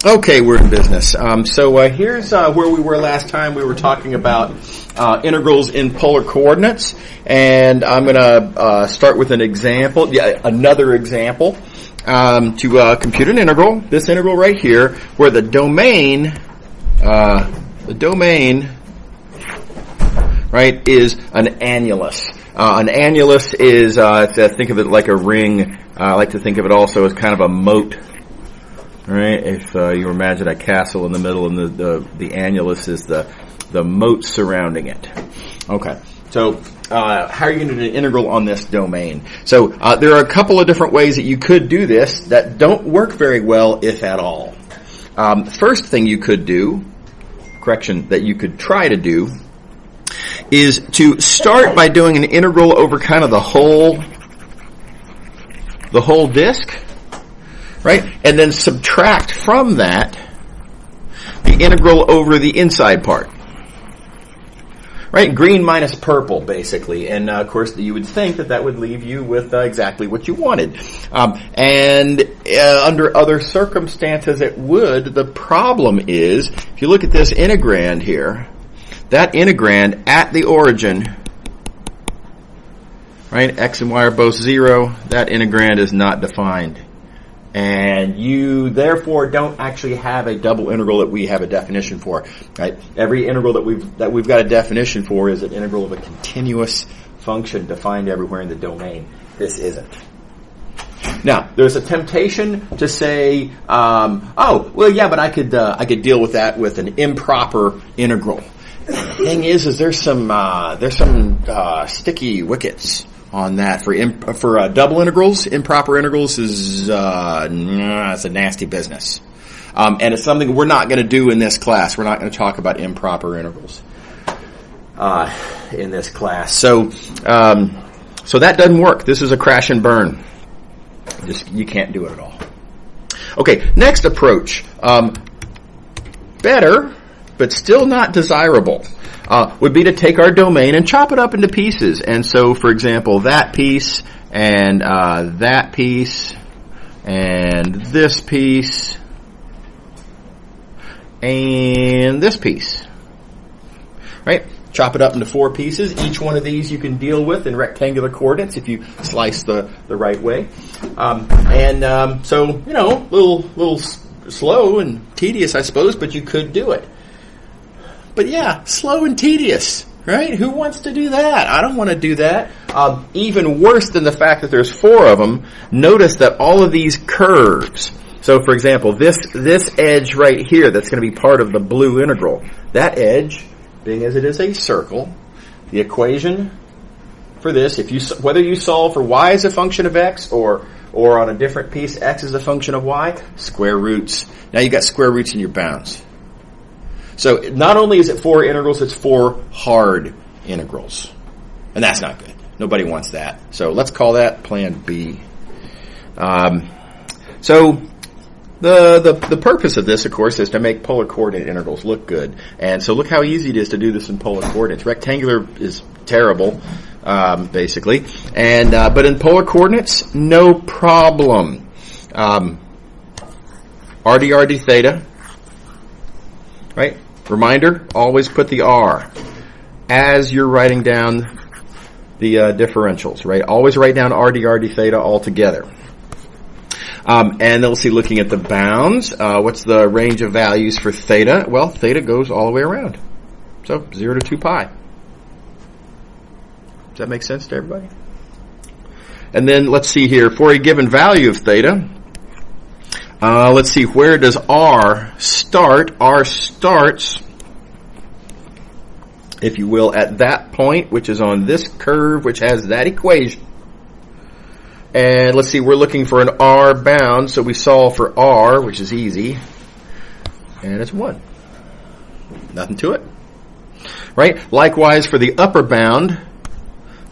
Okay, we're in business. So here's where we were last time. We were talking about integrals in polar coordinates, and I'm going to start with an example, another example, to compute an integral. This integral right here, where the domain, right, is an annulus. An annulus is, think of it like a ring. I like to think of it also as kind of a moat. Right, if you imagine a castle in the middle, and the annulus is the moat surrounding it. Okay, so how are you going to do an integral on this domain? So there are a couple of different ways that you could do this that don't work very well, if at all. First thing you could do, that you could try to do, is to start by doing an integral over kind of the whole disk. Right? And then subtract from that the integral over the inside part. Right? Green minus purple, basically. And, of course, you would think that would leave you with exactly what you wanted. Under other circumstances, it would. The problem is, if you look at this integrand here, that integrand at the origin, right, x and y are both 0, that integrand is not defined. And you therefore don't actually have a double integral that we have a definition for, right? Every integral that we've got a definition for is an integral of a continuous function defined everywhere in the domain. This isn't. Now, there's a temptation to say, oh, well, yeah, but I could deal with that with an improper integral. The thing is there's some sticky wickets on that for double integrals. Improper integrals is it's a nasty business, and it's something we're not going to do in this class. We're not going to talk about improper integrals in this class. So that doesn't work. This is a crash and burn. You can't do it at all. Okay, next approach, better but still not desirable. Would be to take our domain and chop it up into pieces. And so, for example, that piece, and that piece, and this piece, and this piece. Right? Chop it up into 4 pieces. Each one of these you can deal with in rectangular coordinates if you slice the right way. So, a little slow and tedious, I suppose, but you could do it. But yeah, slow and tedious, right? Who wants to do that? I don't want to do that. Even worse than the fact that there's 4 of them, notice that all of these curves. So, for example, this edge right here, that's going to be part of the blue integral. That edge, being as it is a circle, the equation for this, whether you solve for y as a function of x or on a different piece, x as a function of y, square roots. Now you've got square roots in your bounds. So not only is it 4 integrals, it's 4 hard integrals. And that's not good. Nobody wants that. So let's call that plan B. So the purpose of this, of course, is to make polar coordinate integrals look good. And so look how easy it is to do this in polar coordinates. Rectangular is terrible, basically. And but in polar coordinates, no problem. RD theta, right? Reminder, always put the R as you're writing down the differentials, right? Always write down RD theta all together. And then we'll see, looking at the bounds, what's the range of values for theta? Well, theta goes all the way around. So 0 to 2 pi. Does that make sense to everybody? And then let's see here, for a given value of theta, let's see, where does R start? R starts, if you will, at that point, which is on this curve, which has that equation. And let's see, we're looking for an R bound, so we solve for R, which is easy. And it's 1. Nothing to it. Right? Likewise, for the upper bound,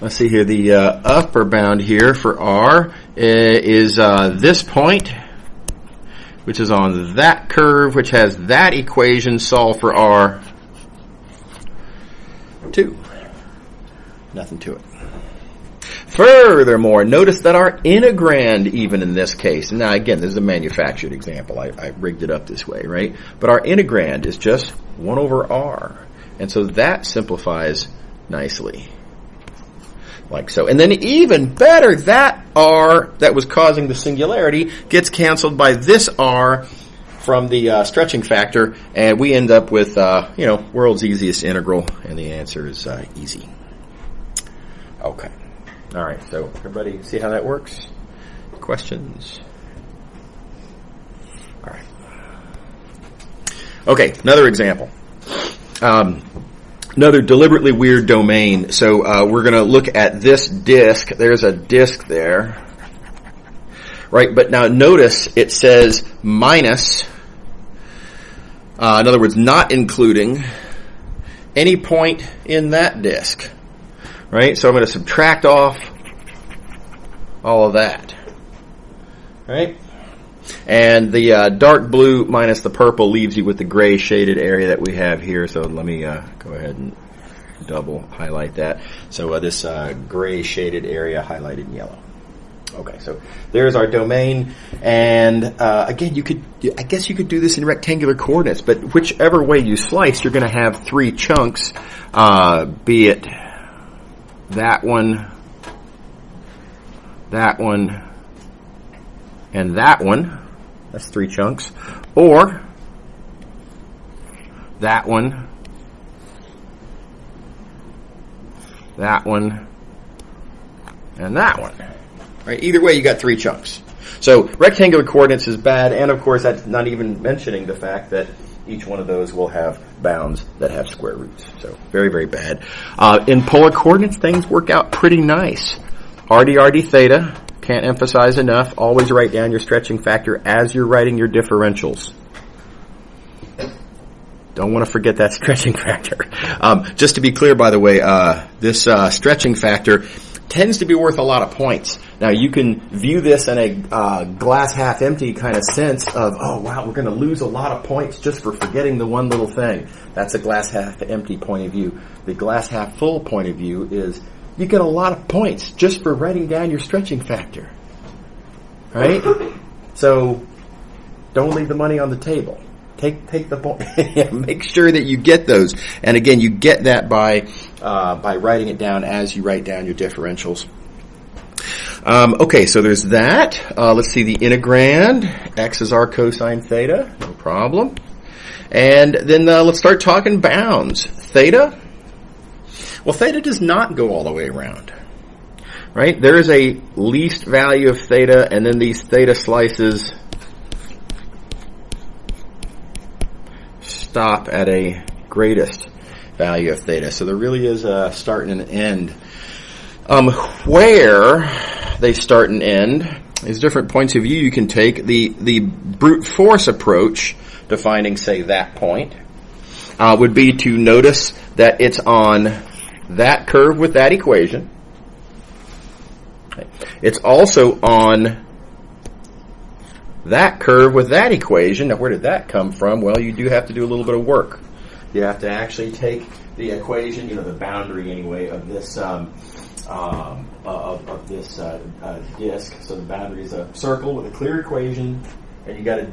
let's see here, the upper bound here for R is this point, which is on that curve, which has that equation. Solve for R. 2. Nothing to it. Furthermore, notice that our integrand, even in this case, now again, this is a manufactured example. I rigged it up this way, right? But our integrand is just 1 over r. And so that simplifies nicely. Like so. And then even better, that r that was causing the singularity gets canceled by this r from the stretching factor, and we end up with, world's easiest integral, and the answer is easy. Okay. All right, so everybody see how that works? Questions? All right. Okay, another example. Another deliberately weird domain. So we're going to look at this disk. There's a disk there. Right, but now notice it says minus, in other words, not including any point in that disk. Right, so I'm going to subtract off all of that. Right? And the dark blue minus the purple leaves you with the gray shaded area that we have here. So let me go ahead and double highlight that. So this gray shaded area highlighted in yellow. Okay, so there's our domain. And again, I guess you could do this in rectangular coordinates, but whichever way you slice, you're going to have 3 chunks, be it that one, and that one. That's 3 chunks. Or that one, and that one. Right? Either way, you got 3 chunks. So rectangular coordinates is bad, and of course that's not even mentioning the fact that each one of those will have bounds that have square roots. So very, very bad. In polar coordinates, things work out pretty nice. RD theta, can't emphasize enough, always write down your stretching factor as you're writing your differentials. Don't want to forget that stretching factor. Just to be clear, by the way, this stretching factor tends to be worth a lot of points. Now, you can view this in a glass half empty kind of sense of, oh, wow, we're going to lose a lot of points just for forgetting the one little thing. That's a glass half empty point of view. The glass half full point of view is you get a lot of points just for writing down your stretching factor. Right? So, don't leave the money on the table. Take the point. Make sure that you get those. And again, you get that by writing it down as you write down your differentials. Okay, so there's that. Let's see the integrand. X is our cosine theta. No problem. And then let's start talking bounds. Theta. Well, theta does not go all the way around. Right? There is a least value of theta, and then these theta slices stop at a greatest value of theta. So there really is a start and an end. Where they start and end, there's different points of view you can take. The brute force approach to finding, say, that point would be to notice that it's on that curve with that equation. It's also on that curve with that equation. Now, where did that come from? Well, you do have to do a little bit of work. You have to actually take the equation, the boundary anyway, of this disk. So the boundary is a circle with a clear equation, and you got to,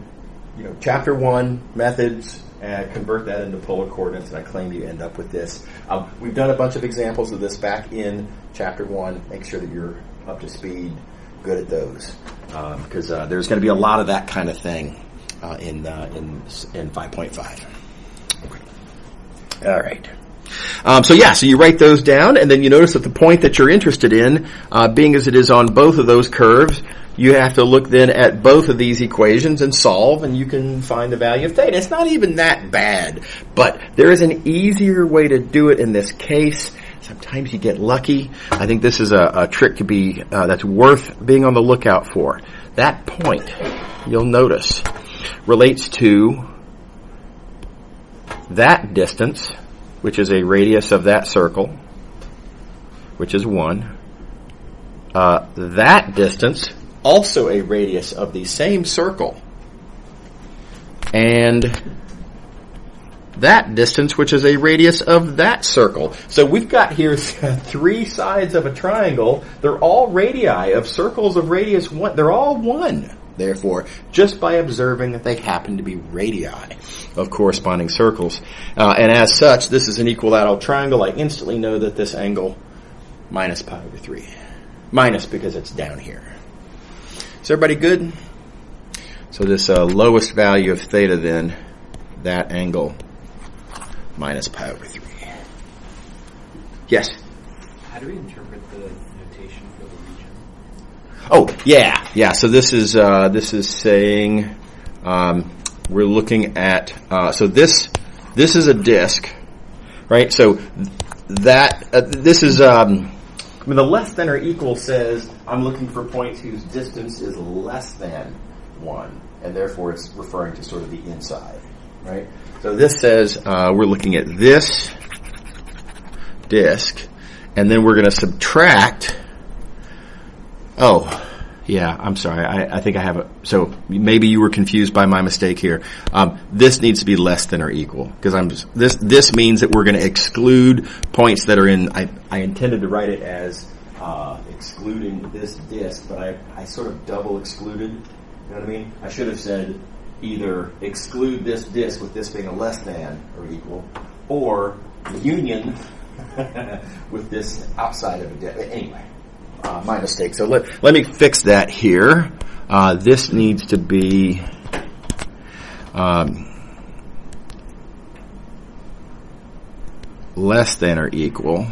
chapter 1 methods, and convert that into polar coordinates, and I claim you end up with this. We've done a bunch of examples of this back in chapter 1. Make sure that you're up to speed, good at those, because there's going to be a lot of that kind of thing in 5.5. Okay. All right. So you write those down, and then you notice that the point that you're interested in, being as it is on both of those curves, you have to look then at both of these equations and solve, and you can find the value of theta. It's not even that bad, but there is an easier way to do it in this case. Sometimes you get lucky. I think this is a trick to be that's worth being on the lookout for. That point, you'll notice, relates to that distance, which is a radius of that circle, which is 1. That distance, also a radius of the same circle. And that distance, which is a radius of that circle. So we've got here 3 sides of a triangle. They're all radii of circles of radius 1. They're all 1, therefore, just by observing that they happen to be radii of corresponding circles. And as such, this is an equilateral triangle. I instantly know that this angle minus pi over 3. Minus because it's down here. Is everybody good? So this lowest value of theta then, that angle minus pi over 3. Yes? How do we interpret the notation for the region? Oh, yeah. So this is saying we're looking at so this is a disk, right? So that this is the less than or equal says I'm looking for points whose distance is less than 1, and therefore it's referring to sort of the inside, right? So this says we're looking at this disk, and then we're going to subtract. Oh, yeah, I'm sorry. I think I have so maybe you were confused by my mistake here. This needs to be less than or equal, because this means that we're going to exclude points that are in. I intended to write it as excluding this disk, but I sort of double excluded. You know what I mean? I should have said either exclude this disk with this being a less than or equal, or union with this outside of a disk. Anyway. My mistake. So let me fix that here. This needs to be less than or equal.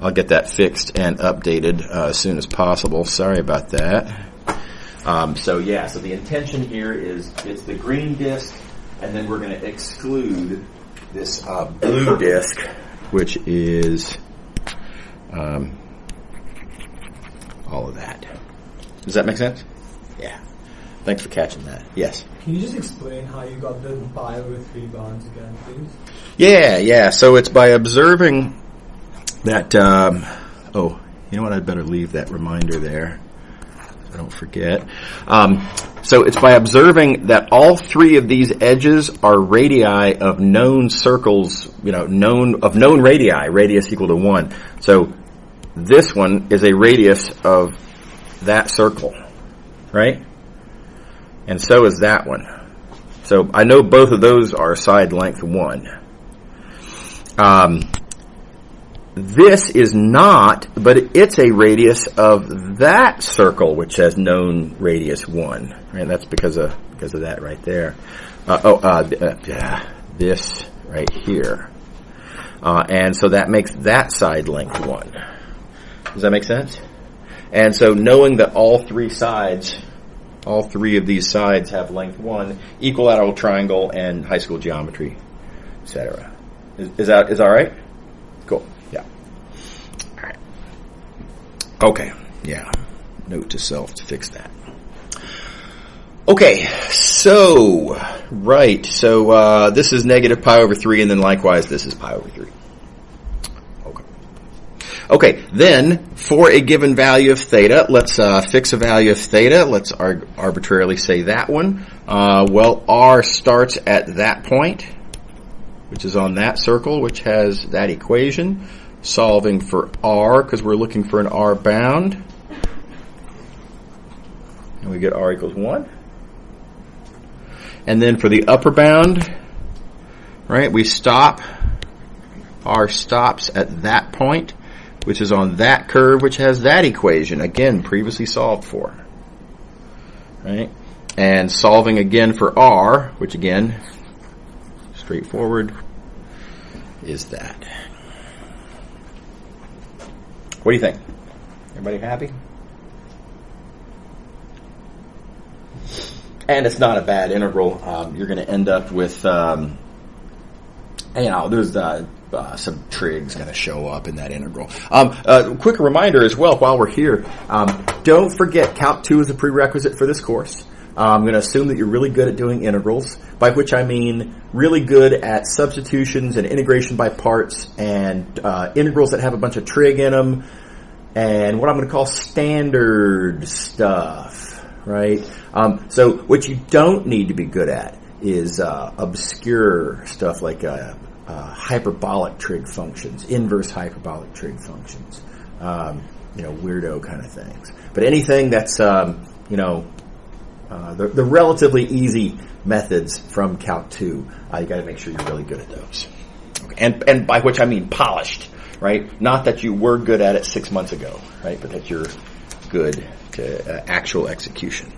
I'll get that fixed and updated as soon as possible. Sorry about that. So the intention here is it's the green disk, and then we're going to exclude this blue disk, which is all of that. Does that make sense? Yeah. Thanks for catching that. Yes. Can you just explain how you got the pi over 3 bounds again, please? Yeah. So it's by observing that, you know what? I'd better leave that reminder there so I don't forget. So it's by observing that all 3 of these edges are radii of known circles, known radii, radius equal to 1. So this one is a radius of that circle, right? And so is that one. So I know both of those are side length 1. This is not, but it's a radius of that circle, which has known radius 1. Right? That's because of that right there. This right here. And so that makes that side length 1. Does that make sense? And so knowing that all 3 of these sides have length 1, equilateral triangle and high school geometry, etc. Is that right? Cool. Yeah. All right. Okay. Yeah. Note to self to fix that. Okay. So, right. So, this is negative pi over 3, and then likewise this is pi over 3. Okay, then for a given value of theta, let's fix a value of theta. Let's arbitrarily say that one. R starts at that point, which is on that circle, which has that equation. Solving for R, because we're looking for an R bound. And we get R equals 1. And then for the upper bound, right, we stop. R stops at that point, which is on that curve, which has that equation, again, previously solved for. Right? And solving again for R, which again, straightforward, is that. What do you think? Everybody happy? And it's not a bad integral. You're going to end up with, there's some trigs going to show up in that integral. Quick reminder as well while we're here, don't forget Calc 2 is a prerequisite for this course. I'm going to assume that you're really good at doing integrals, by which I mean really good at substitutions and integration by parts and integrals that have a bunch of trig in them and what I'm going to call standard stuff, right? So what you don't need to be good at is obscure stuff like hyperbolic trig functions, inverse hyperbolic trig functions, weirdo kind of things. But anything that's the relatively easy methods from Calc 2, you got to make sure you're really good at those. Okay. And by which I mean polished, right? Not that you were good at it 6 months ago, right? But that you're good to actual execution.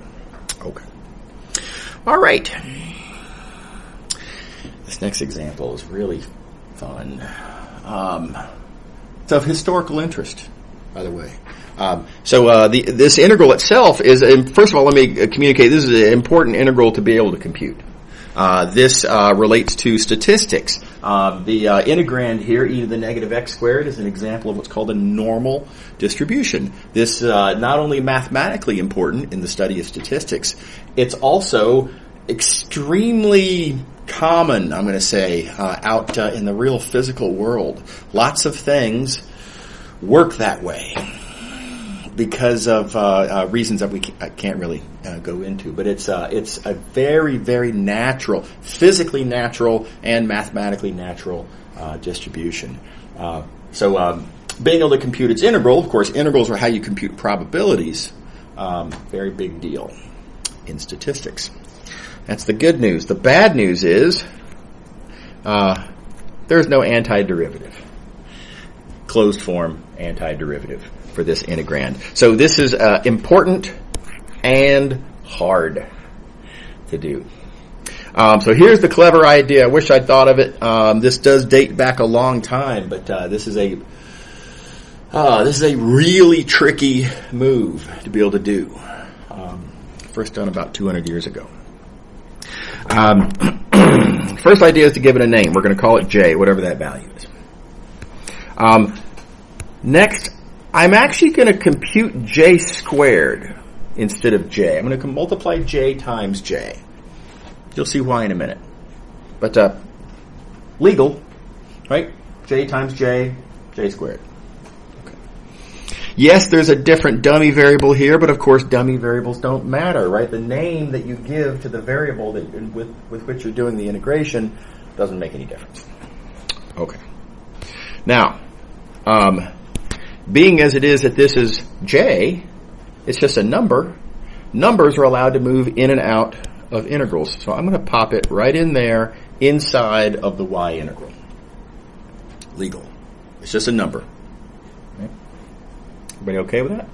Okay. All right. This next example is really fun. It's of historical interest, by the way. This integral itself is, first of all, let me communicate, this is an important integral to be able to compute. This relates to statistics. The integrand here, e to the negative x squared, is an example of what's called a normal distribution. This not only mathematically important in the study of statistics, it's also extremely common, I'm going to say, out in the real physical world. Lots of things work that way because of reasons that I can't really go into. But it's a very, very natural, physically natural and mathematically natural distribution. Being able to compute its integral, of course, integrals are how you compute probabilities. Very big deal in statistics. That's the good news. The bad news is there's no antiderivative. Closed form antiderivative for this integrand. So this is important and hard to do. So here's the clever idea. I wish I'd thought of it. This does date back a long time, but this is a really tricky move to be able to do. First done about 200 years ago. First idea is to give it a name. We're going to call it J, whatever that value is. Next, I'm actually going to compute J squared instead of J. I'm going to multiply J times J. You'll see why in a minute. But legal, right? J times J, J squared. Okay. Yes, there's a different dummy variable here, but of course dummy variables don't matter, right? The name that you give to the variable with which you're doing the integration doesn't make any difference. Okay. Now, being as it is that this is J, it's just a number. Numbers are allowed to move in and out of integrals. So I'm going to pop it right in there inside of the y integral. Legal. It's just a number. Okay. Everybody okay with that?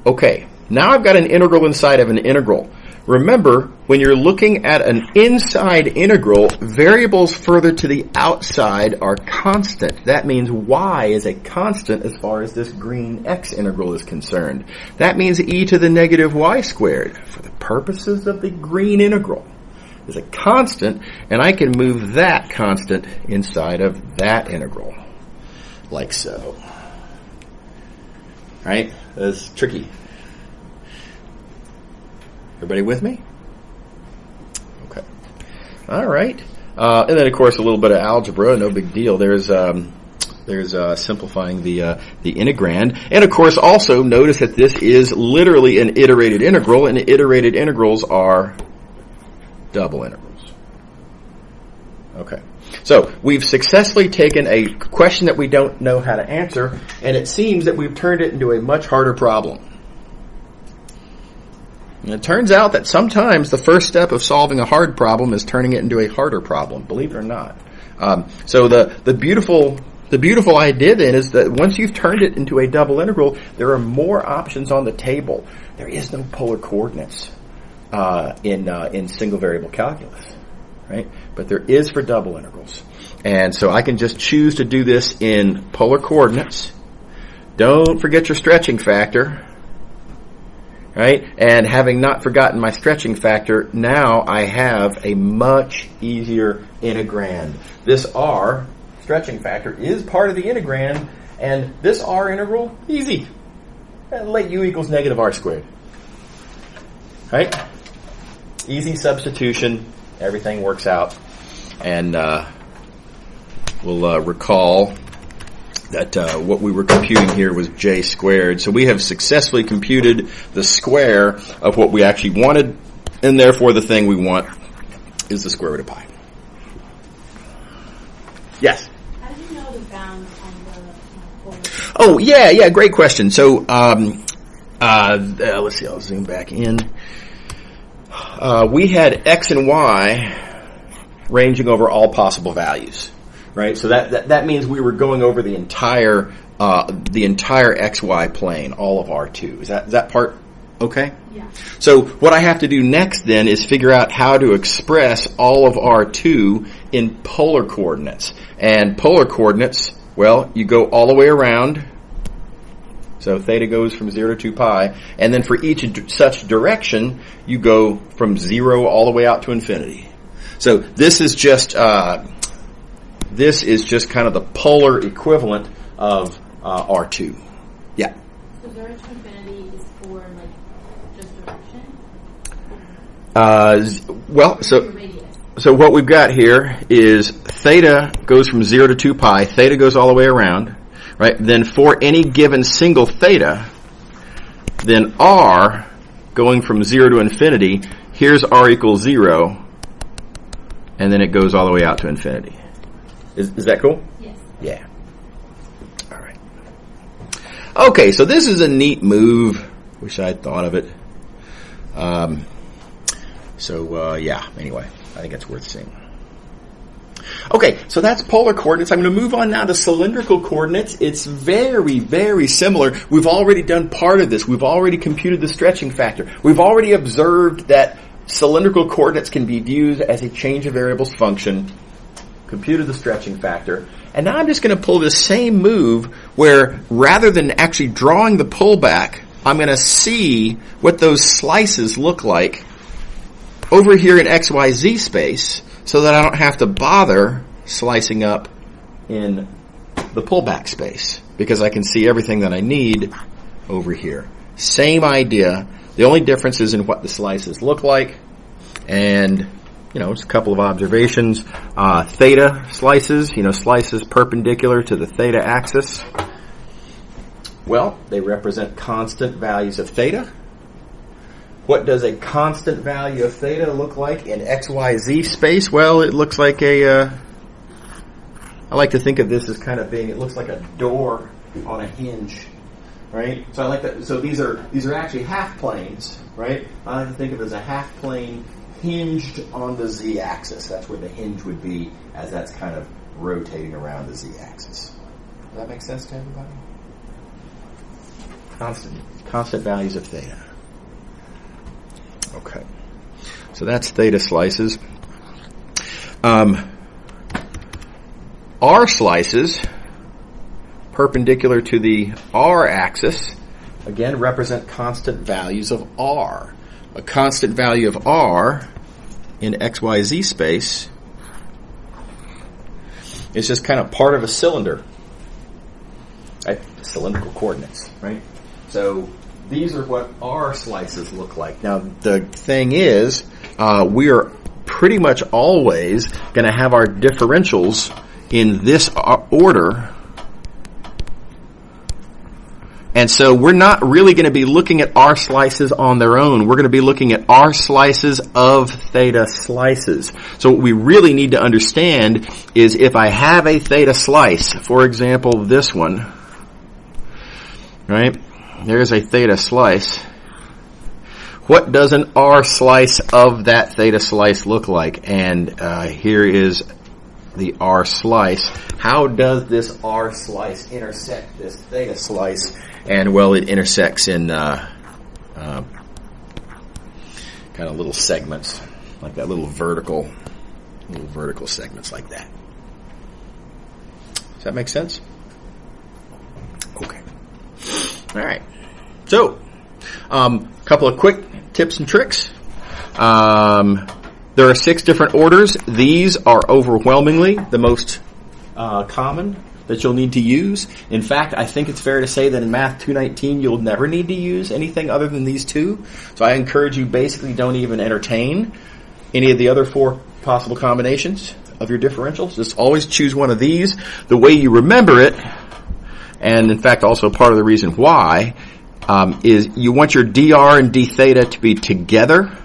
Okay. Now I've got an integral inside of an integral. Remember, when you're looking at an inside integral, variables further to the outside are constant. That means y is a constant as far as this green x integral is concerned. That means e to the negative y squared, for the purposes of the green integral, is a constant, and I can move that constant inside of that integral, like so. Right? That's tricky. Everybody with me? Okay. All right. And then, of course, a little bit of algebra. No big deal. There's simplifying the integrand. And, of course, also notice that this is literally an iterated integral, and iterated integrals are double integrals. Okay. So we've successfully taken a question that we don't know how to answer, and it seems that we've turned it into a much harder problem. And it turns out that sometimes the first step of solving a hard problem is turning it into a harder problem, believe it or not. So the beautiful idea then is that once you've turned it into a double integral, there are more options on the table. There is no polar coordinates in single variable calculus, right? But there is for double integrals. And so I can just choose to do this in polar coordinates. Don't forget your stretching factor. Right? And having not forgotten my stretching factor, now I have a much easier integrand. This r, stretching factor, is part of the integrand, and this r integral, easy. Let u equals negative r squared. Right? Easy substitution. Everything works out. And we'll recall that what we were computing here was j squared. So we have successfully computed the square of what we actually wanted And therefore, the thing we want is the square root of pi. Yes? How do you know the bounds on the polar? Oh, yeah, great question. So, let's see, I'll zoom back in. We had x and y ranging over all possible values, right? So that means we were going over the entire xy plane, all of R2. Is that part okay? Yeah. So what I have to do next then is figure out how to express all of R2 in polar coordinates. And polar coordinates, well, you go all the way around. So theta goes from 0 to 2 pi. And then for each such direction, you go from 0 all the way out to infinity. So this is just kind of the polar equivalent of R2. Yeah. So 0 to infinity is for just direction? So what we've got here is theta goes from 0 to 2 pi. Theta goes all the way around, right? Then for any given single theta, then r going from 0 to infinity, here's r equals 0, and then it goes all the way out to infinity. Is that cool? Yes. Yeah. All right. Okay, so this is a neat move. Wish I had thought of it. Anyway, I think it's worth seeing. Okay, so that's polar coordinates. I'm going to move on now to cylindrical coordinates. It's very, very similar. We've already done part of this. We've already computed the stretching factor. We've already observed that cylindrical coordinates can be viewed as a change of variables function, computed the stretching factor. And now I'm just going to pull this same move where rather than actually drawing the pullback, I'm going to see what those slices look like over here in XYZ space so that I don't have to bother slicing up in the pullback space because I can see everything that I need over here. Same idea. The only difference is in what the slices look like. And, just a couple of observations. Theta slices, slices perpendicular to the theta axis. Well, they represent constant values of theta. What does a constant value of theta look like in XYZ space? Well, it looks like I like to think of this as kind of it looks like a door on a hinge, right? So I like that. So these are actually half planes, right? I like to think of it as a half plane hinged on the z-axis. That's where the hinge would be as that's kind of rotating around the z-axis. Does that make sense to everybody? Constant values of theta. Okay. So that's theta slices. R slices, perpendicular to the R axis, again represent constant values of R. A constant value of R in XYZ space is just kind of part of a cylinder. Right? Cylindrical coordinates, right? So these are what R slices look like. Now, the thing is, we are pretty much always going to have our differentials in this order. And so we're not really going to be looking at R slices on their own. We're going to be looking at R slices of theta slices. So what we really need to understand is if I have a theta slice, for example, this one, right? There's a theta slice. What does an R slice of that theta slice look like? And here is the R slice. How does this R slice intersect this theta slice? And well, it intersects in kind of little segments, like that little vertical segments like that. Does that make sense? Okay. All right. So, a couple of quick tips and tricks. There are 6 different orders. These are overwhelmingly the most common that you'll need to use. In fact, I think it's fair to say that in Math 219, you'll never need to use anything other than these 2. So I encourage you basically don't even entertain any of the other 4 possible combinations of your differentials. Just always choose one of these. The way you remember it, and in fact also part of the reason why, is you want your dr and d theta to be together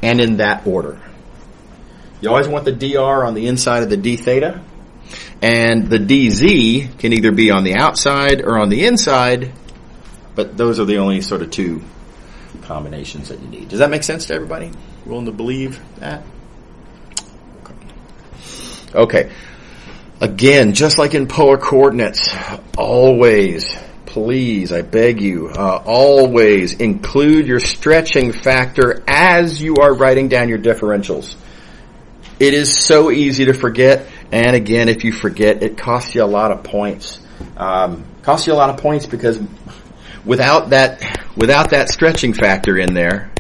and in that order. You always want the dr on the inside of the d theta, and the dz can either be on the outside or on the inside, but those are the only sort of two combinations that you need. Does that make sense to everybody? Willing to believe that? Okay. Again, just like in polar coordinates, always, please, I beg you, always include your stretching factor as you are writing down your differentials. It is so easy to forget, and again, if you forget, it costs you a lot of points. Costs you a lot of points because without that stretching factor in there,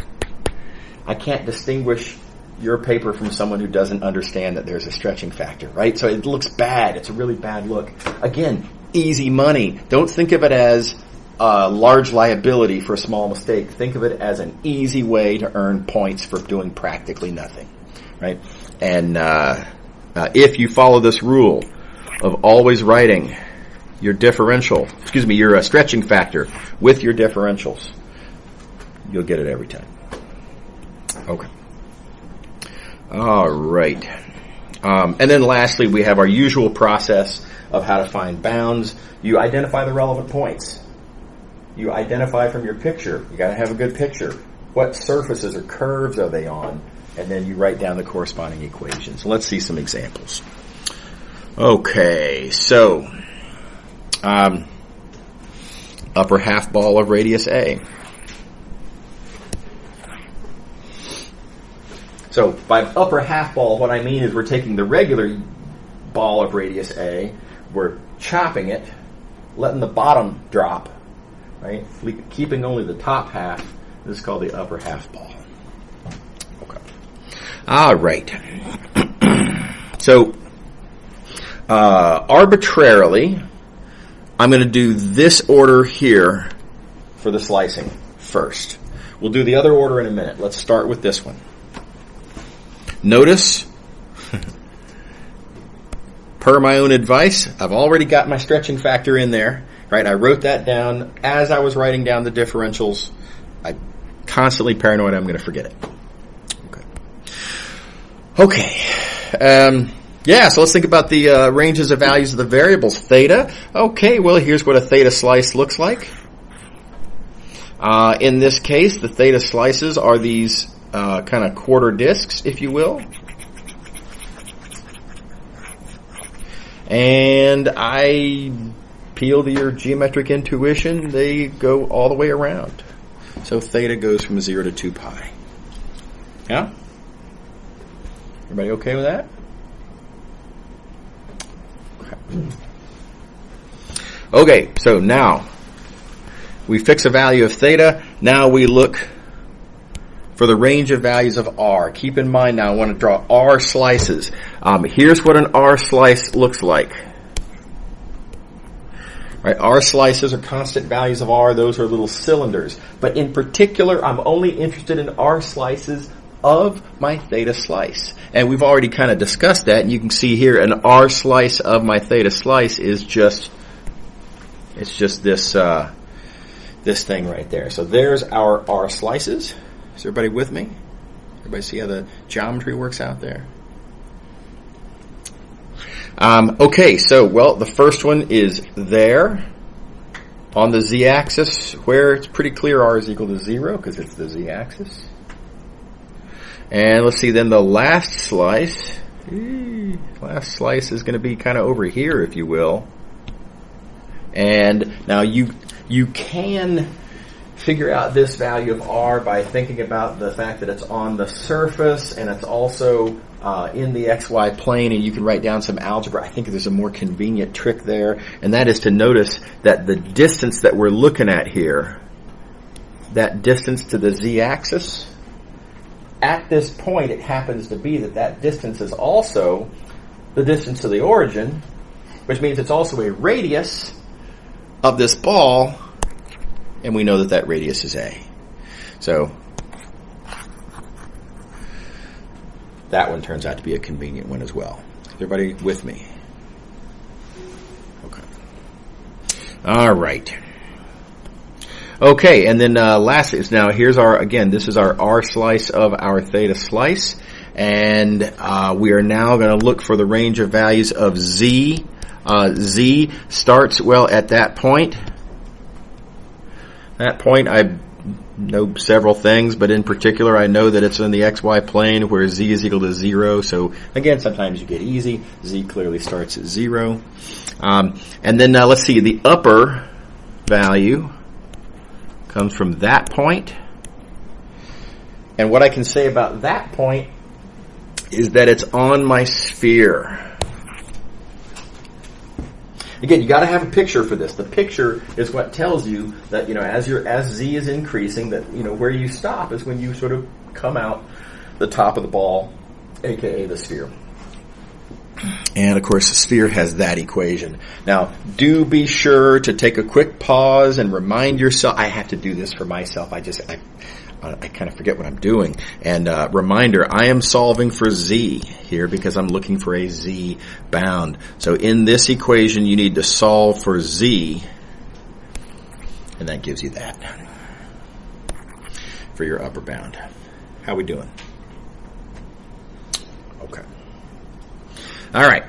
I can't distinguish your paper from someone who doesn't understand that there's a stretching factor, right? So it looks bad. It's a really bad look. Again, easy money. Don't think of it as a large liability for a small mistake. Think of it as an easy way to earn points for doing practically nothing, right? And if you follow this rule of always writing your your stretching factor with your differentials, you'll get it every time. Okay. All right. And then lastly, we have our usual process of how to find bounds. You identify the relevant points. You identify from your picture. You got to have a good picture. What surfaces or curves are they on? And then you write down the corresponding equations. Let's see some examples. Okay, so upper half ball of radius A. So by upper half ball, what I mean is we're taking the regular ball of radius A, we're chopping it, letting the bottom drop, right? Keeping only the top half. This is called the upper half ball. Okay. All right. So arbitrarily, I'm going to do this order here for the slicing first. We'll do the other order in a minute. Let's start with this one. Notice, per my own advice, I've already got my stretching factor in there, right? I wrote that down as I was writing down the differentials. I'm constantly paranoid I'm going to forget it. Okay. So let's think about the ranges of values of the variables. Theta. Okay, well, here's what a theta slice looks like. In this case, the theta slices are these kind of quarter discs, if you will. And I appeal to your geometric intuition, they go all the way around. So theta goes from 0 to 2 pi. Yeah? Everybody okay with that? Okay, so now we fix a value of theta. Now we look for the range of values of R. Keep in mind now I want to draw R slices. Here's what an R slice looks like. Right, R slices are constant values of R. Those are little cylinders. But in particular, I'm only interested in R slices of my theta slice. And we've already kind of discussed that. And you can see here an R slice of my theta slice is just this thing right there. So there's our R slices. Is everybody with me? Everybody see how the geometry works out there? Okay, so, the first one is there on the z-axis where it's pretty clear R is equal to 0 because it's the z-axis. And let's see, then the last slice is going to be kind of over here, if you will. And now you can figure out this value of R by thinking about the fact that it's on the surface and it's also in the XY plane, and you can write down some algebra. I think there's a more convenient trick there, and that is to notice that the distance that we're looking at here, that distance to the z-axis, at this point it happens to be that distance is also the distance to the origin, which means it's also a radius of this ball, and we know that radius is A. So that one turns out to be a convenient one as well. Everybody with me? Okay. All right. Okay, and then last is now here's this is our R slice of our theta slice, and we are now going to look for the range of values of Z. Z starts, at that point. I know several things, but in particular I know that it's in the XY plane where Z is equal to 0. So again, sometimes you get easy. Z clearly starts at 0. And then let's see, the upper value comes from that point. And what I can say about that point is that it's on my sphere. Again, you got to have a picture for this. The picture is what tells you that, as Z is increasing, that, where you stop is when you sort of come out the top of the ball, aka the sphere. And of course, the sphere has that equation. Now, do be sure to take a quick pause and remind yourself. I have to do this for myself. I kind of forget what I'm doing. And reminder, I am solving for Z here because I'm looking for a Z bound. So in this equation, you need to solve for Z, and that gives you that for your upper bound. How we doing? Okay. All right.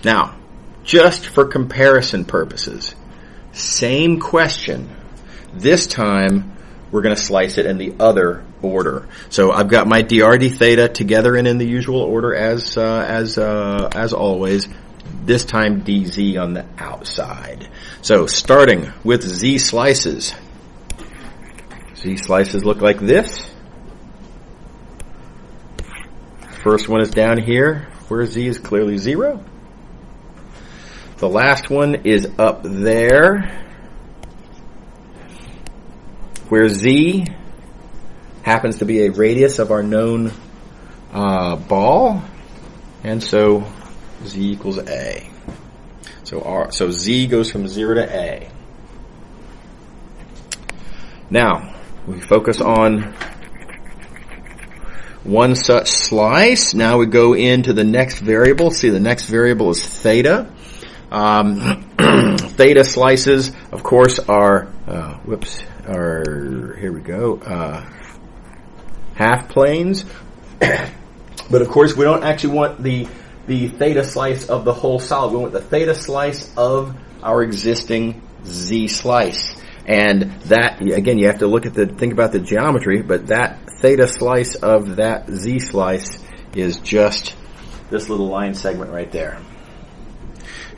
Now, just for comparison purposes, same question. This time, we're going to slice it in the other order. So I've got my dr d theta together and in the usual order as always. This time dz on the outside. So starting with z slices. Z slices look like this. First one is down here where z is clearly 0. The last one is up there where z happens to be a radius of our known ball, and so z equals a. So z goes from 0 to a. Now, we focus on one such slice. Now we go into the next variable. See, the next variable is theta. Theta slices, of course, are here we go, half planes. But of course, we don't actually want the theta slice of the whole solid. We want the theta slice of our existing z slice. And that, again, you have to think about the geometry, but that theta slice of that z slice is just this little line segment right there.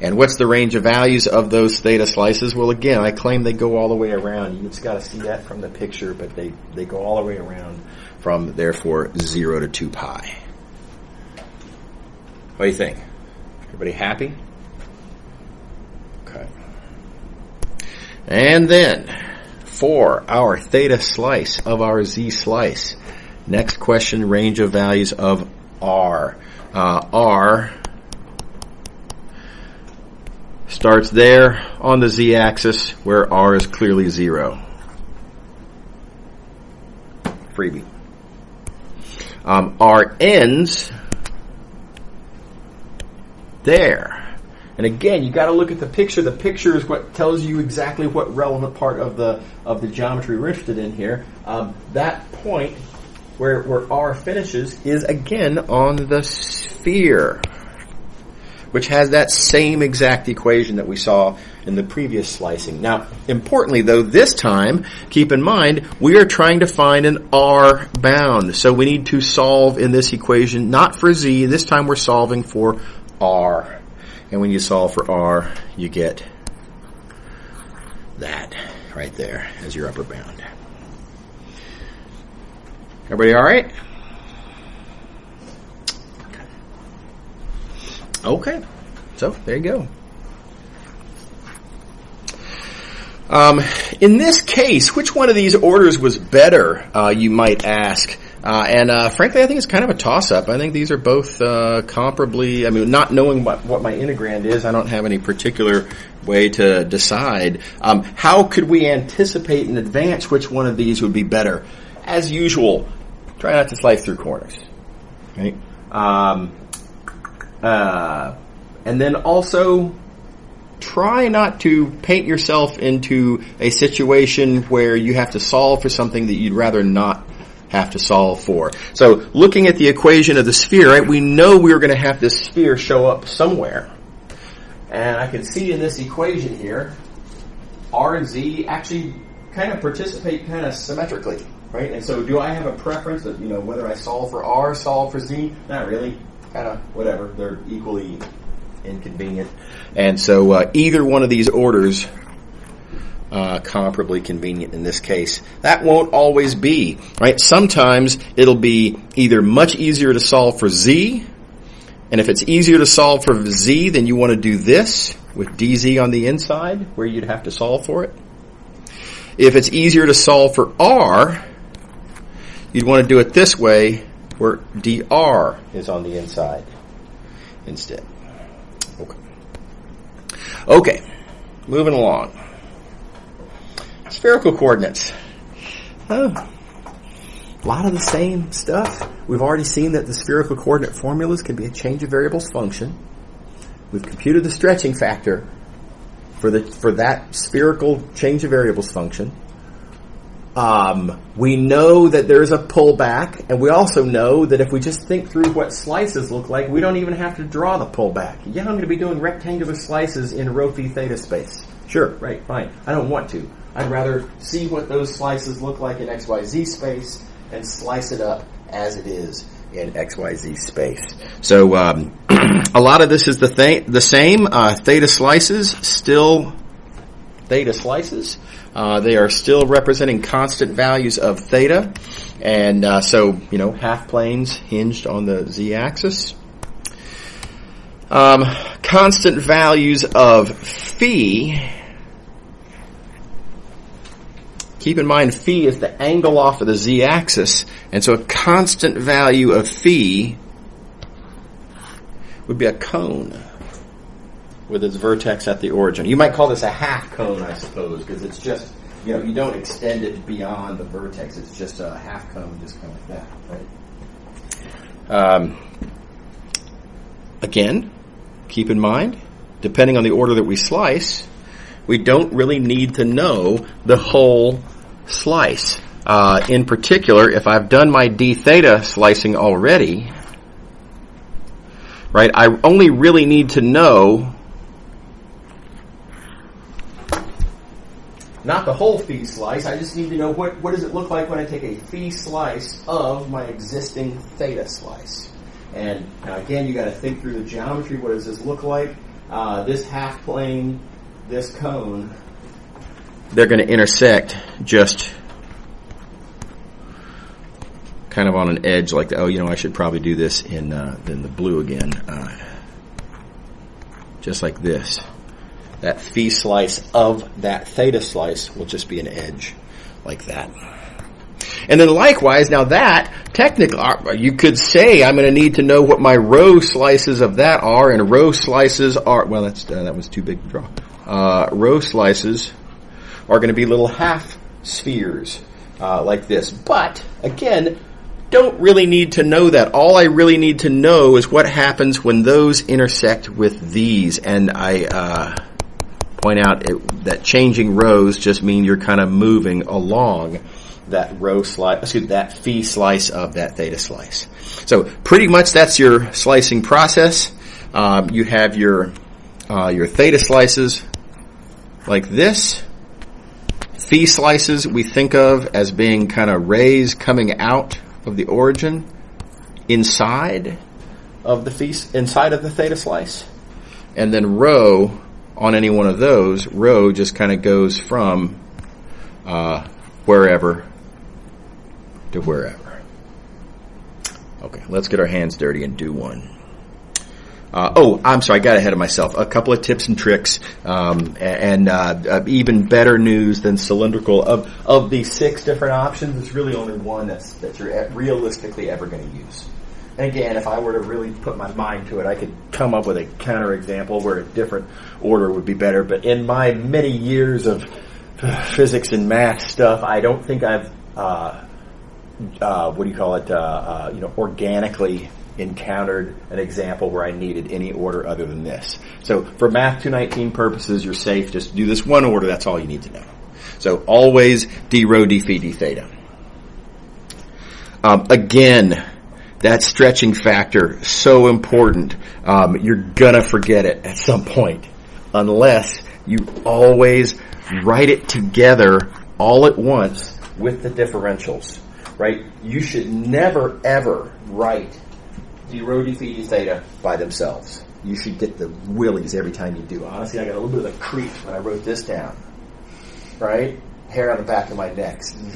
And what's the range of values of those theta slices? Well, again, I claim they go all the way around. You just got to see that from the picture, but they go all the way around from, therefore, 0 to 2 pi. What do you think? Everybody happy? Okay. And then, for our theta slice of our z slice, next question, range of values of r. R starts there on the z-axis where r is clearly 0. Freebie. R ends there. And again, you got to look at the picture. The picture is what tells you exactly what relevant part of the geometry we're interested in here. That point where r finishes is again on the sphere, which has that same exact equation that we saw in the previous slicing. Now, importantly, though, this time, keep in mind, we are trying to find an R bound. So we need to solve in this equation, not for Z. This time we're solving for R. And when you solve for R, you get that right there as your upper bound. Everybody all right? Okay, so there you go. In this case, which one of these orders was better, you might ask? And frankly, I think it's kind of a toss-up. I think these are both comparably, not knowing what my integrand is, I don't have any particular way to decide. How could we anticipate in advance which one of these would be better? As usual, try not to slice through corners. Right? And then also try not to paint yourself into a situation where you have to solve for something that you'd rather not have to solve for. So looking at the equation of the sphere, right, we know we're going to have this sphere show up somewhere. And I can see in this equation here, R and Z actually kind of participate kind of symmetrically, right? And so do I have a preference of, whether I solve for R, solve for Z? Not really. Kind of whatever. They're equally inconvenient. And so either one of these orders comparably convenient in this case. That won't always be, right? Sometimes it'll be either much easier to solve for Z, and if it's easier to solve for Z, then you want to do this with dz on the inside, where you'd have to solve for it. If it's easier to solve for R, you'd want to do it this way, where dr is on the inside instead. Okay, moving along. Spherical coordinates. A lot of the same stuff. We've already seen that the spherical coordinate formulas can be a change of variables function. We've computed the stretching factor for that spherical change of variables function. We know that there's a pullback, and we also know that if we just think through what slices look like, we don't even have to draw the pullback. Yeah, I'm going to be doing rectangular slices in rho phi theta space. Sure, right, fine. I don't want to. I'd rather see what those slices look like in XYZ space and slice it up as it is in XYZ space. So a lot of this is the same. Theta slices, still theta slices. They are still representing constant values of theta. And so, half planes hinged on the z-axis. Constant values of phi. Keep in mind, phi is the angle off of the z-axis, and so a constant value of phi would be a cone with its vertex at the origin. You might call this a half cone, I suppose, because it's just, you don't extend it beyond the vertex. It's just a half cone, just kind of like that, right? Again, keep in mind, depending on the order that we slice, we don't really need to know the whole slice. In particular, if I've done my d theta slicing already, right, I only really need to know not the whole phi slice. I just need to know what does it look like when I take a phi slice of my existing theta slice. And now again, you got to think through the geometry. What does this look like? This half plane, this cone, they're going to intersect just kind of on an edge like that. I should probably do this in the blue again. Just like this. That phi slice of that theta slice will just be an edge like that. And then likewise, now that, technically, you could say I'm going to need to know what my row slices of that are, and row slices are, well, that was too big to draw. Row slices are going to be little half spheres like this. But, again, don't really need to know that. All I really need to know is what happens when those intersect with these. And I point out that changing rows just mean you're kind of moving along that that phi slice of that theta slice. So pretty much that's your slicing process. You have your theta slices like this. Phi slices we think of as being kind of rays coming out of the origin inside of the theta slice, and then rho on any one of those, rho just kind of goes from wherever to wherever. Okay, let's get our hands dirty and do one. I'm sorry, I got ahead of myself. A couple of tips and tricks, and even better news than cylindrical. Of the 6 different options, it's really only one that you're realistically ever going to use. And again, if I were to really put my mind to it, I could come up with a counterexample where a different order would be better. But in my many years of physics and math stuff, I don't think I've organically encountered an example where I needed any order other than this. So for Math 219 purposes, you're safe. Just do this one order. That's all you need to know. So always d rho d phi d theta. Again, that stretching factor, so important. You're gonna forget it at some point, unless you always write it together all at once with the differentials, right? You should never ever write d rho d phi d theta by themselves. You should get the willies every time you do. Honestly, I got a little bit of a creep when I wrote this down, right? Hair on the back of my neck. You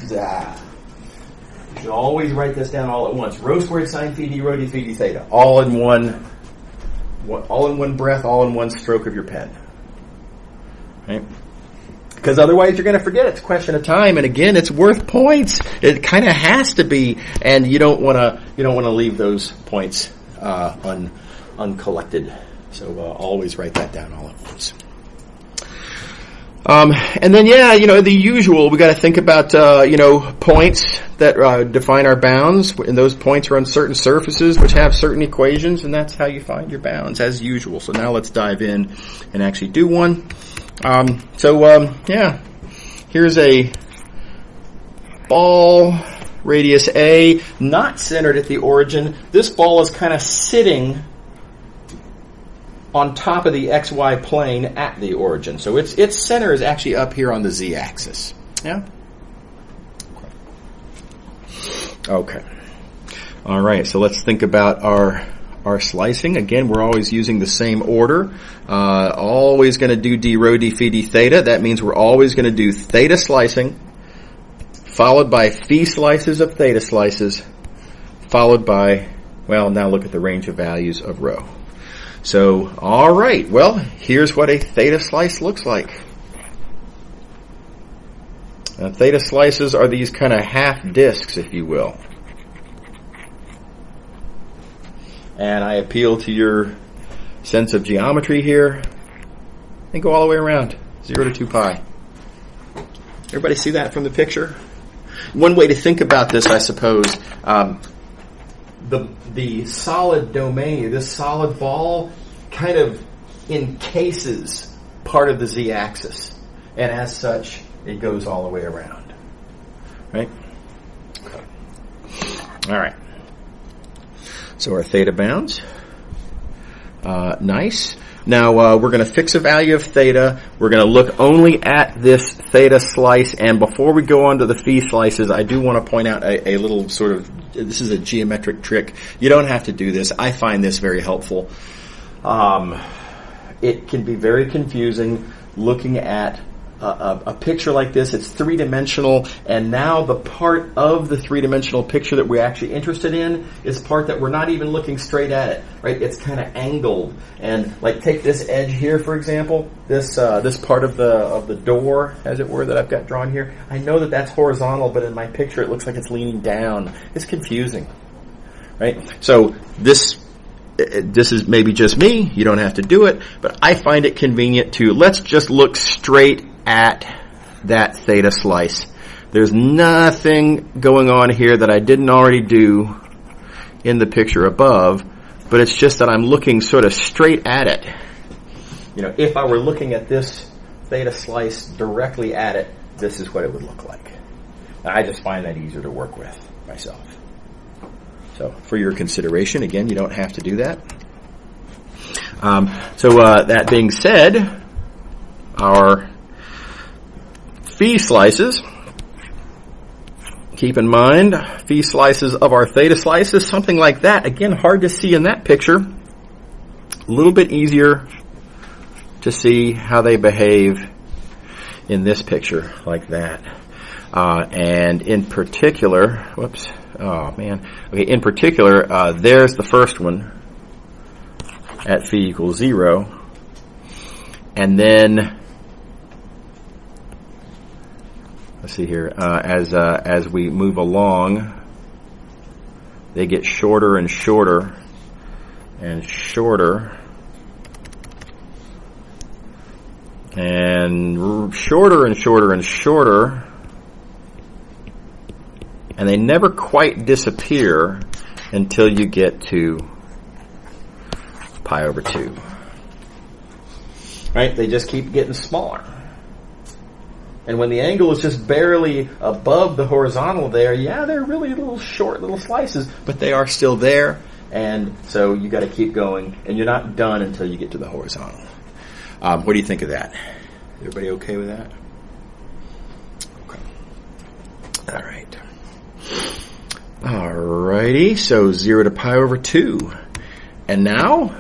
should always write this down all at once. Rho squared sine phi d rho d phi d theta. All in one breath, all in one stroke of your pen. Right? Because otherwise you're going to forget. It's a question of time, and again, it's worth points. It kind of has to be, and you don't want to leave those points uncollected. So always write that down all at once. And then, the usual. We got to think about, points that define our bounds, and those points are on certain surfaces which have certain equations, and that's how you find your bounds, as usual. So now let's dive in and actually do one. Here's a ball, radius A, not centered at the origin. This ball is kind of sitting on top of the XY plane at the origin. So its center is actually up here on the Z-axis. Yeah? Okay. All right, so let's think about our slicing. Again, we're always using the same order. Always going to do d rho d phi d theta. That means we're always going to do theta slicing, followed by phi slices of theta slices, followed by, now look at the range of values of rho. So, all right, well, here's what a theta slice looks like. Now, theta slices are these kind of half discs, if you will. And I appeal to your sense of geometry here. And go all the way around, 0 to 2 pi. Everybody see that from the picture? One way to think about this, I suppose, the solid domain, this solid ball, kind of encases part of the z-axis. And as such, it goes all the way around. Right? Okay. All right. So our theta bounds. Nice. Now we're going to fix a value of theta. We're going to look only at this theta slice. And before we go on to the phi slices, I do want to point out a little sort of, this is a geometric trick. You don't have to do this. I find this very helpful. It can be very confusing looking at a picture like this. It's three-dimensional, and now the part of the three-dimensional picture that we're actually interested in is part that we're not even looking straight at it, right? It's kind of angled. And like take this edge here, for example, this part of the door, as it were, that I've got drawn here. I know that that's horizontal, but in my picture it looks like it's leaning down. It's confusing, right? So this is maybe just me. You don't have to do it, but I find it convenient to let's just look straight at that theta slice. There's nothing going on here that I didn't already do in the picture above, but it's just that I'm looking sort of straight at it. You know, if I were looking at this theta slice directly at it, this is what it would look like. I just find that easier to work with myself. So for your consideration, again, you don't have to do that. That being said, our phi slices, keep in mind, phi slices of our theta slices, something like that. Again, hard to see in that picture. A little bit easier to see how they behave in this picture like that. And in particular, in particular, there's the first one at phi equals 0. And then, let's see here, as we move along, they get shorter and shorter and shorter and shorter and shorter and shorter, and they never quite disappear until you get to pi over 2. Right? They just keep getting smaller. And when the angle is just barely above the horizontal there, yeah, they're really little short little slices, but they are still there. And so you got to keep going, and you're not done until you get to the horizontal. What do you think of that? Everybody okay with that? Okay. All right. All righty. So 0 to pi over 2. And now,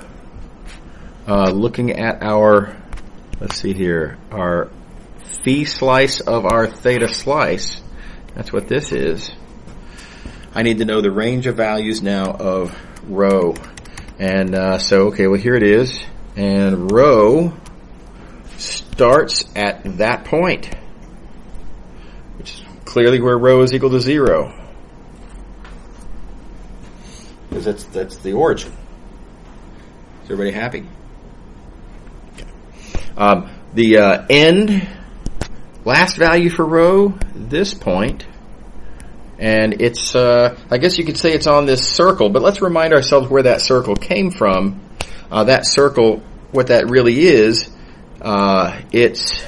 looking at our, let's see here, our phi slice of our theta slice. That's what this is. I need to know the range of values now of rho. And okay, well here it is. And rho starts at that point, which is clearly where rho is equal to 0. Because that's the origin. Is everybody happy? Okay. The end, last value for rho, this point, and it's, I guess you could say it's on this circle, but let's remind ourselves where that circle came from. That circle, what that really is, it's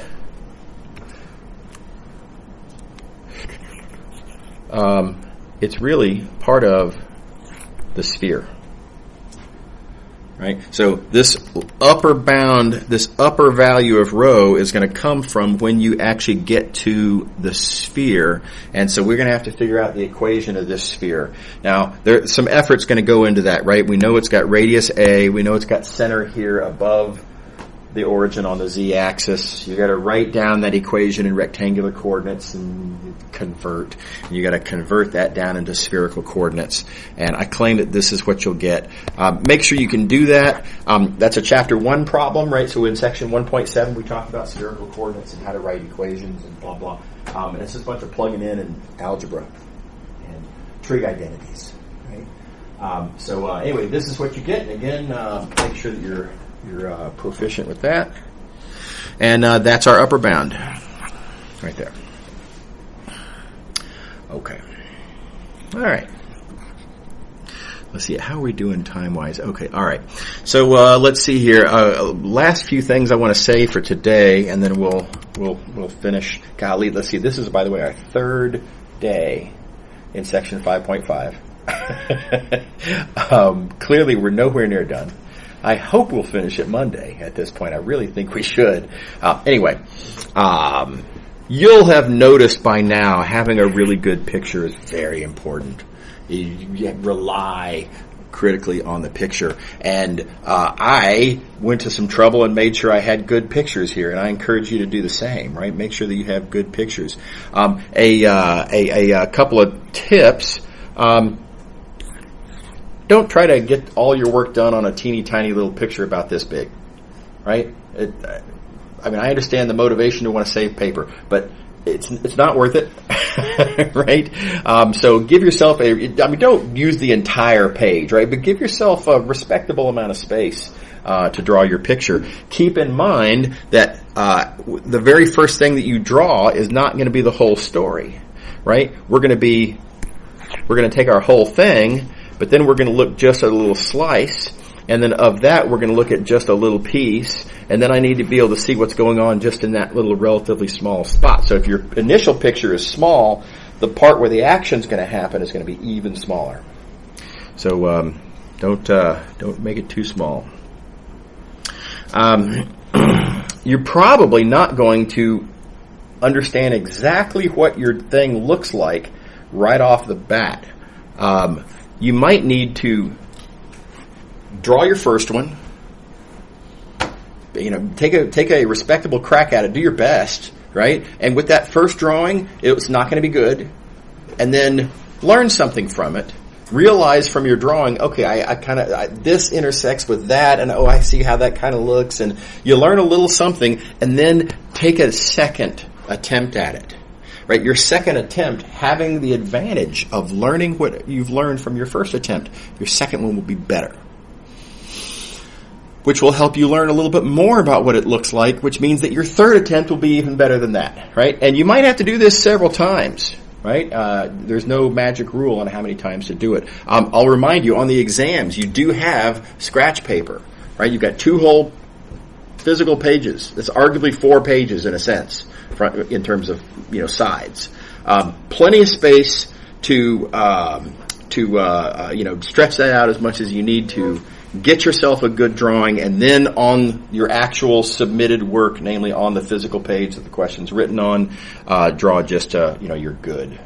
really part of the sphere. Right? So this upper bound, this upper value of rho is going to come from when you actually get to the sphere. And so we're going to have to figure out the equation of this sphere. Now, there's some effort's going to go into that, right? We know it's got radius A. We know it's got center here above the origin on the z-axis. You got to write down that equation in rectangular coordinates and convert. You got to convert that down into spherical coordinates. And I claim that this is what you'll get. Make sure you can do that. That's a chapter 1 problem, right? So in section 1.7 we talked about spherical coordinates and how to write equations and blah blah. And it's just a bunch of plugging in and algebra and trig identities, right? Anyway, this is what you get. And again, make sure that you're proficient with that. And that's our upper bound. Right there. Okay. All right. Let's see. How are we doing time-wise? Okay. All right. So let's see here. Last few things I want to say for today, and then we'll finish. Golly, let's see. This is, by the way, our 3rd day in section 5.5. Clearly, we're nowhere near done. I hope we'll finish it Monday at this point. I really think we should. Anyway, you'll have noticed by now having a really good picture is very important. You rely critically on the picture. And I went to some trouble and made sure I had good pictures here, and I encourage you to do the same, right? Make sure that you have good pictures. A couple of tips. Don't try to get all your work done on a teeny tiny little picture about this big, right? I understand the motivation to want to save paper, but it's not worth it, right? So give yourself don't use the entire page, right? But give yourself a respectable amount of space to draw your picture. Keep in mind that the very first thing that you draw is not going to be the whole story, right? We're going to take our whole thing, but then we're going to look just at a little slice, and then of that we're going to look at just a little piece, and then I need to be able to see what's going on just in that little relatively small spot. So if your initial picture is small, the part where the action's going to happen is going to be even smaller. So don't make it too small. You're probably not going to understand exactly what your thing looks like right off the bat. You might need to draw your first one. Take a respectable crack at it. Do your best, right? And with that first drawing, it's not going to be good. And then learn something from it. Realize from your drawing, okay, this intersects with that, and I see how that kind of looks. And you learn a little something, and then take a second attempt at it. Right, your second attempt having the advantage of learning what you've learned from your first attempt. Your second one will be better, which will help you learn a little bit more about what it looks like, which means that your third attempt will be even better than that, right? And you might have to do this several times, right? There's no magic rule on how many times to do it. I'll remind you, on the exams, you do have scratch paper, right? You've got 2 whole physical pages. It's arguably 4 pages in a sense in terms of sides. Plenty of space to stretch that out as much as you need to. Get yourself a good drawing, and then on your actual submitted work, namely on the physical page that the question's written on, draw just your good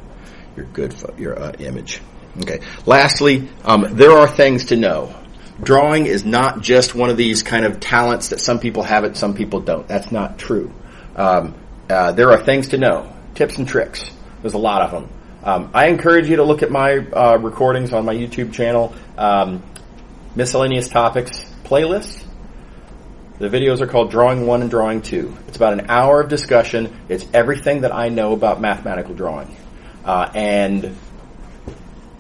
image. Okay. Lastly, there are things to know. Drawing is not just one of these kind of talents that some people have it, some people don't. That's not true. There are things to know, tips and tricks. There's a lot of them. I encourage you to look at my recordings on my YouTube channel. Miscellaneous topics playlist. The videos are called Drawing 1 and Drawing 2. It's about an hour of discussion. It's everything that I know about mathematical drawing. And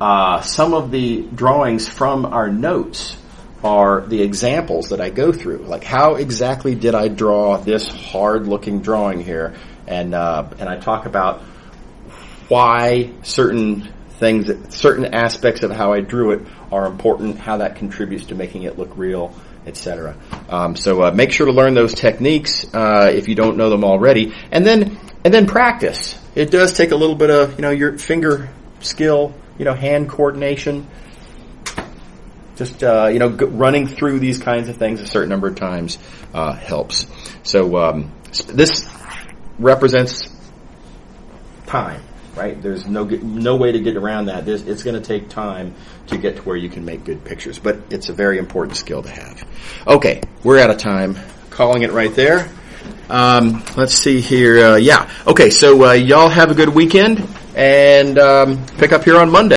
some of the drawings from our notes are the examples that I go through. Like, how exactly did I draw this hard-looking drawing here? And I talk about why certain aspects of how I drew it are important, how that contributes to making it look real, etc. So make sure to learn those techniques if you don't know them already, and then practice. It does take a little bit of your finger skill, hand coordination. Just running through these kinds of things a certain number of times helps. So this represents time. Right? There's no way to get around that. It's going to take time to get to where you can make good pictures, but it's a very important skill to have. Okay, we're out of time. Calling it right there. Let's see here. Okay, so y'all have a good weekend, and pick up here on Monday.